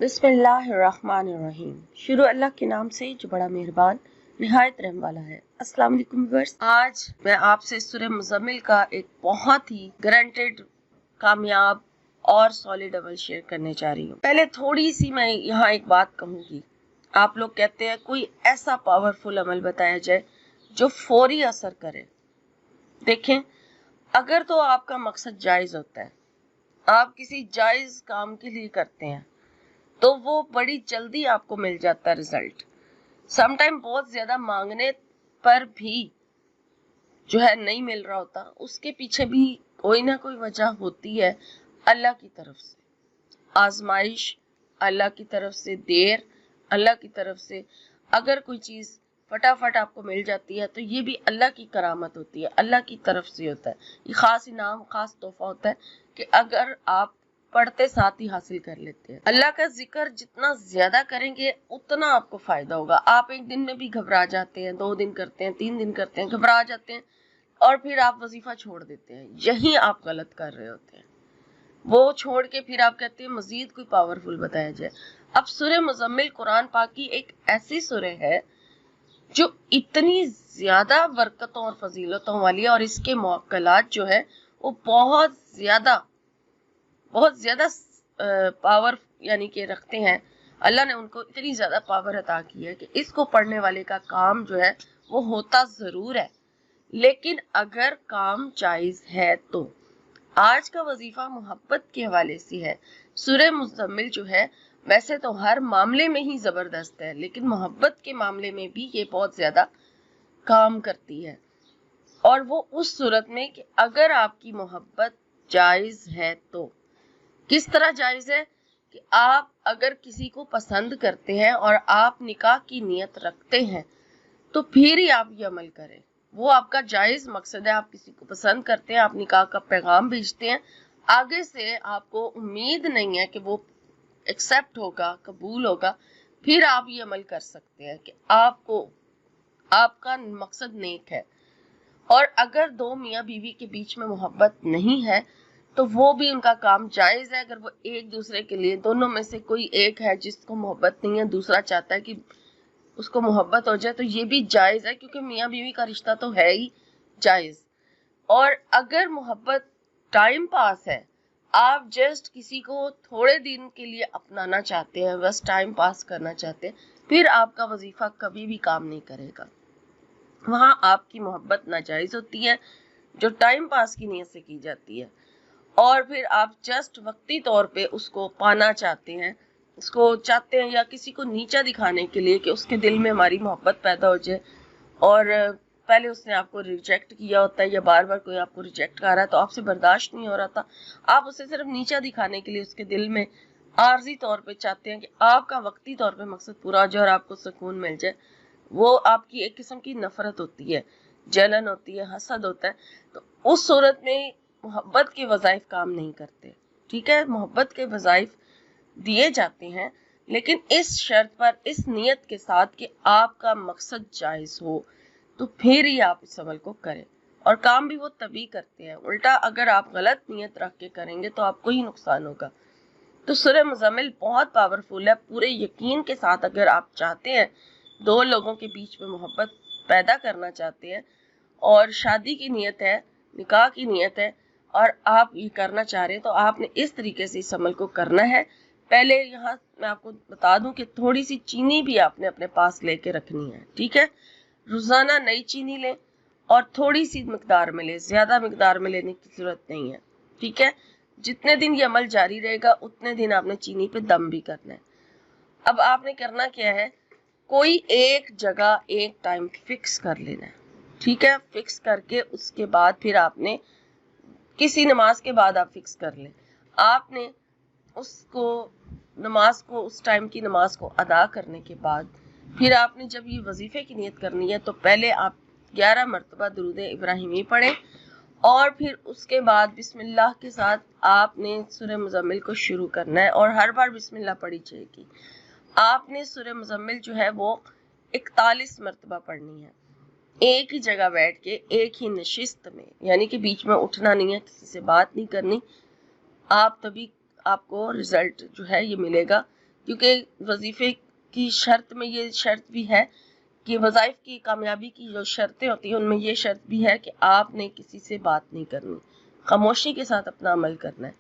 बिस्मिल्लाहिर्रहमानिर्रहीम। शुरू अल्लाह के नाम से जो बड़ा मेहरबान निहायत रहम वाला है। अस्सलाम वालेकुम व्यूअर्स। आज मैं आपसे सूरह मुज़म्मिल का एक बहुत ही गारंटेड, कामयाब और सॉलिड अमल शेयर करने जा रही हूँ। पहले थोड़ी सी मैं यहाँ एक बात कहूँगी। आप लोग कहते हैं कोई ऐसा पावरफुल अमल बताया जाए जो फौरी असर करे। देखें, अगर तो आपका मकसद जायज़ होता है, आप किसी जायज़ काम के लिए करते हैं, तो वो बड़ी जल्दी आपको मिल जाता है रिजल्ट। समटाइम बहुत ज्यादा मांगने पर भी जो है नहीं मिल रहा होता, उसके पीछे भी कोई ना कोई वजह होती है। अल्लाह की तरफ से आजमाइश, अल्लाह की तरफ से देर, अल्लाह की तरफ से अगर कोई चीज फटाफट आपको मिल जाती है तो ये भी अल्लाह की करामत होती है, अल्लाह की तरफ से होता है। ये खास इनाम, खास तोहफा होता है कि अगर आप पढ़ते साथ ही हासिल कर लेते हैं। अल्लाह का जिक्र जितना ज्यादा करेंगे उतना आपको फायदा होगा। आप एक दिन में भी घबरा जाते हैं, 2 दिन करते हैं, 3 दिन करते हैं, घबरा जाते हैं और फिर आप वजीफा छोड़ देते हैं। यही आप गलत कर रहे होते हैं। वो छोड़ के फिर आप कहते हैं मजीद कोई पावरफुल बताया जाए। अब सूरह मुज़म्मिल कुरान पाक की एक ऐसी सूरह है जो इतनी ज्यादा बरकतों और फजीलतों वाली है, और इसके मौक्कलात जो है वो बहुत ज्यादा पावर यानी कि रखते हैं। अल्लाह ने उनको इतनी ज्यादा पावर अता की है कि इसको पढ़ने वाले का काम जो है वो होता जरूर है, लेकिन अगर काम जायज है तो। आज का वजीफा मोहब्बत के हवाले से है। सूरह मुज़म्मिल जो है वैसे तो हर मामले में ही जबरदस्त है, लेकिन मोहब्बत के मामले में भी ये बहुत ज्यादा काम करती है। और वो उस सूरत में कि अगर आपकी मोहब्बत जायज है तो। किस तरह जायज है कि आप अगर किसी को पसंद करते हैं और आप निकाह की नियत रखते हैं तो फिर ही आप ये अमल करें। वो आपका जायज मकसद है, आप किसी को पसंद करते हैं, आप निकाह का पैगाम भेजते हैं, आगे से आपको उम्मीद नहीं है कि वो एक्सेप्ट होगा, कबूल होगा, फिर आप ये अमल कर सकते हैं कि आपका मकसद नेक है। और अगर 2 मियाँ बीवी के बीच में मोहब्बत नहीं है तो वो भी उनका काम जायज है। अगर वो एक दूसरे के लिए, दोनों में से कोई एक है जिसको मोहब्बत नहीं है, दूसरा चाहता है कि उसको मोहब्बत हो जाए, तो ये भी जायज है, क्योंकि मियाँ बीवी का रिश्ता तो है ही जायज। और अगर मोहब्बत टाइम पास है, आप जस्ट किसी को थोड़े दिन के लिए अपनाना चाहते हैं, बस टाइम पास करना चाहते हैं, फिर आपका वजीफा कभी भी काम नहीं करेगा। वहां आपकी मोहब्बत नाजायज होती है जो टाइम पास की नीयत से की जाती है, और फिर आप जस्ट वक्ती तौर पे उसको पाना चाहते हैं, उसको चाहते हैं या किसी को नीचा दिखाने के लिए कि उसके दिल में हमारी मोहब्बत पैदा हो जाए। और पहले उसने आपको रिजेक्ट किया होता है या बार बार कोई आपको रिजेक्ट कर रहा है तो आपसे बर्दाश्त नहीं हो रहा था, आप उसे सिर्फ नीचा दिखाने के लिए उसके दिल में आर्जी तौर पे चाहते हैं कि आपका वक्ती तौर पे मकसद पूरा हो जाए और आपको सुकून मिल जाए। वो आपकी एक किस्म की नफरत होती है, जलन होती है, हसद होता है। तो उस सूरत में मोहब्बत के वज़ाइफ काम नहीं करते। ठीक है, मोहब्बत के वज़ाइफ दिए जाते हैं, लेकिन इस शर्त पर, इस नियत के साथ कि आपका मकसद जायज हो, तो फिर ही आप इस अमल को करें। और काम भी वो तभी करते हैं। उल्टा अगर आप गलत नियत रख के करेंगे तो आपको ही नुकसान होगा। तो सूरह मुज़म्मिल बहुत पावरफुल है। पूरे यकीन के साथ अगर आप चाहते हैं, 2 लोगों के बीच में मोहब्बत पैदा करना चाहते हैं और शादी की नियत है, निकाह की नियत है, और आप ये करना चाह रहे हैं, तो आपने इस तरीके से इस अमल को करना है। पहले यहाँ मैं आपको बता दूं कि थोड़ी सी चीनी भी आपने अपने पास लेके रखनी है। ठीक है, रोजाना नई चीनी लें और थोड़ी सी मिकदार में लें, ज्यादा मिकदार में लेने की जरूरत नहीं है। ठीक है, जितने दिन ये अमल जारी रहेगा उतने दिन आपने चीनी पे दम भी करना है। अब आपने करना क्या है, कोई एक जगह एक टाइम फिक्स कर लेना है। ठीक है, फिक्स करके उसके बाद फिर आपने किसी नमाज के बाद आप फिक्स कर लें, आपने उसको नमाज को, उस टाइम की नमाज को अदा करने के बाद फिर आपने जब ये वजीफे की नियत करनी है तो पहले आप 11 मरतबा दुरूद इब्राहिमी पढ़ें, और फिर उसके बाद बिस्मिल्लाह के साथ आपने सूरह मुज़म्मिल को शुरू करना है, और हर बार बिस्मिल्लाह पढ़ी जाएगी। आपने सूरह मुज़म्मिल जो है वो 41 मरतबा पढ़नी है, एक ही जगह बैठ के, एक ही नशिस्त में, यानी कि बीच में उठना नहीं है, किसी से बात नहीं करनी। आप तभी आपको रिजल्ट जो है ये मिलेगा کیونکہ وظیفے کی شرط میں یہ شرط بھی ہے کہ وظائف کی کامیابی کی جو شرطیں ہوتی ہیں ان میں یہ شرط بھی ہے کہ آپ نے کسی سے بات نہیں کرنی، خاموشی کے ساتھ اپنا عمل کرنا ہے،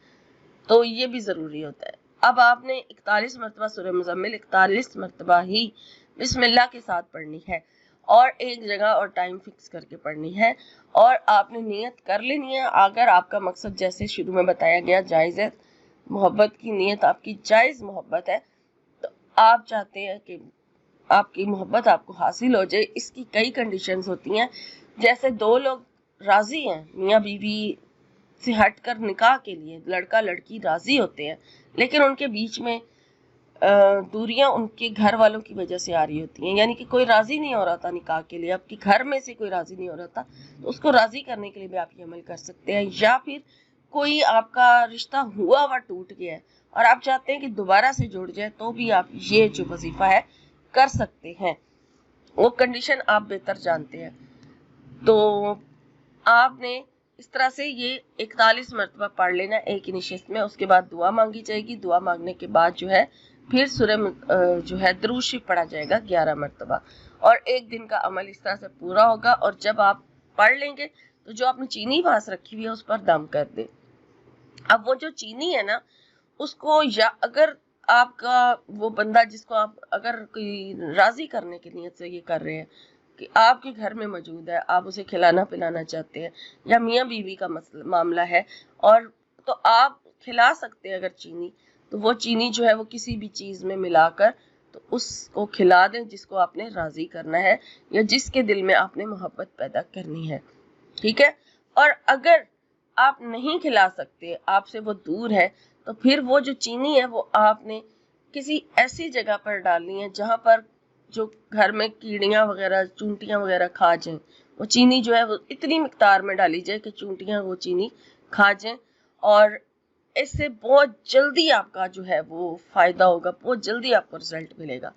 تو یہ بھی ضروری ہوتا ہے۔ اب آپ نے 41 مرتبہ سورہ مزمل 41 مرتبہ ہی بسم اللہ کے ساتھ پڑھنی ہے، اور ایک جگہ اور ٹائم فکس کر کے پڑھنی ہے، اور آپ نے نیت کر لینی ہے۔ اگر آپ کا مقصد جیسے شروع میں بتایا گیا جائز ہے، محبت کی نیت آپ کی جائز محبت ہے، تو آپ چاہتے ہیں کہ آپ کی محبت آپ کو حاصل ہو جائے، اس کی کئی کنڈیشنز ہوتی ہیں۔ جیسے دو لوگ راضی ہیں، میاں بیوی سے ہٹ کر نکاح کے لیے لڑکا لڑکی راضی ہوتے ہیں، لیکن ان کے بیچ میں دوریاں ان کے گھر والوں کی وجہ سے آ رہی ہوتی ہیں، یعنی کہ کوئی راضی نہیں ہو رہا تھا نکاح کے لیے، آپ کے گھر میں سے کوئی راضی نہیں ہو رہا تھا، تو اس کو راضی کرنے کے لیے بھی آپ یہ عمل کر سکتے ہیں۔ یا پھر کوئی آپ کا رشتہ ہوا ٹوٹ گیا ہے اور آپ چاہتے ہیں کہ دوبارہ سے جڑ جائے، تو بھی آپ یہ جو وظیفہ ہے کر سکتے ہیں، وہ کنڈیشن آپ بہتر جانتے ہیں۔ تو آپ نے اس طرح سے یہ 41 مرتبہ پڑھ لینا ایک ہی نشست میں، اس کے بعد دعا مانگی جائے گی، دعا مانگنے کے بعد جو ہے پھر سورہ جو ہے درود شریف پڑھا جائے گا 11 مرتبہ، اور ایک دن کا عمل اس طرح سے پورا ہوگا۔ اور جب آپ پڑھ لیں گے تو جو آپ نے چینی پاس رکھی ہوئی ہے اس پر دم کر دیں۔ اب وہ جو چینی ہے نا، اس کو یا اگر آپ کا وہ بندہ جس کو آپ اگر کوئی راضی کرنے کی نیت سے یہ کر رہے ہیں کہ آپ کے گھر میں موجود ہے، آپ اسے کھلانا پلانا چاہتے ہیں، یا میاں بیوی کا معاملہ ہے، اور تو آپ کھلا سکتے ہیں، اگر چینی تو وہ چینی جو ہے وہ کسی بھی چیز میں ملا کر تو اس کو کھلا دیں جس کو آپ نے راضی کرنا ہے یا جس کے دل میں آپ نے محبت پیدا کرنی ہے، ٹھیک ہے۔ اور اگر آپ نہیں کھلا سکتے، آپ سے وہ دور ہے، تو پھر وہ جو چینی ہے وہ آپ نے کسی ایسی جگہ پر ڈالنی ہے جہاں پر جو گھر میں کیڑیاں وغیرہ چونٹیاں وغیرہ کھا جائیں، وہ چینی جو ہے وہ اتنی مقدار میں ڈالی جائے کہ چونٹیاں وہ چینی کھا جائیں، اور اس سے بہت جلدی آپ کا جو ہے وہ فائدہ ہوگا، بہت جلدی آپ کو رزلٹ ملے گا۔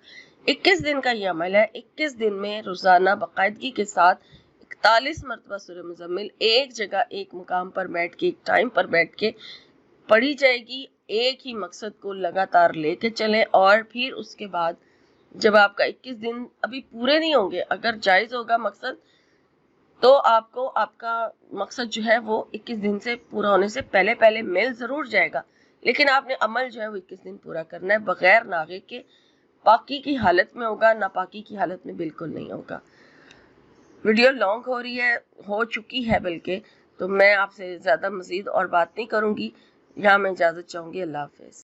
21 دن کا یہ عمل ہے، 21 دن میں روزانہ باقاعدگی کے ساتھ 41 مرتبہ سورہ مزمل ایک جگہ ایک مقام پر بیٹھ کے ایک ٹائم پر بیٹھ کے پڑھی جائے گی، ایک ہی مقصد کو لگاتار لے کے چلیں، اور پھر اس کے بعد جب آپ کا 21 دن ابھی پورے نہیں ہوں گے، اگر جائز ہوگا مقصد تو آپ کو آپ کا مقصد جو ہے وہ 21 دن سے پورا ہونے سے پہلے پہلے مل ضرور جائے گا، لیکن آپ نے عمل جو ہے وہ 21 دن پورا کرنا ہے بغیر ناغے کے، پاکی کی حالت میں ہوگا، ناپاکی کی حالت میں بالکل نہیں ہوگا۔ ویڈیو لانگ ہو رہی ہے، ہو چکی ہے بلکہ، تو میں آپ سے زیادہ مزید اور بات نہیں کروں گی، یہاں میں اجازت چاہوں گی۔ اللہ حافظ۔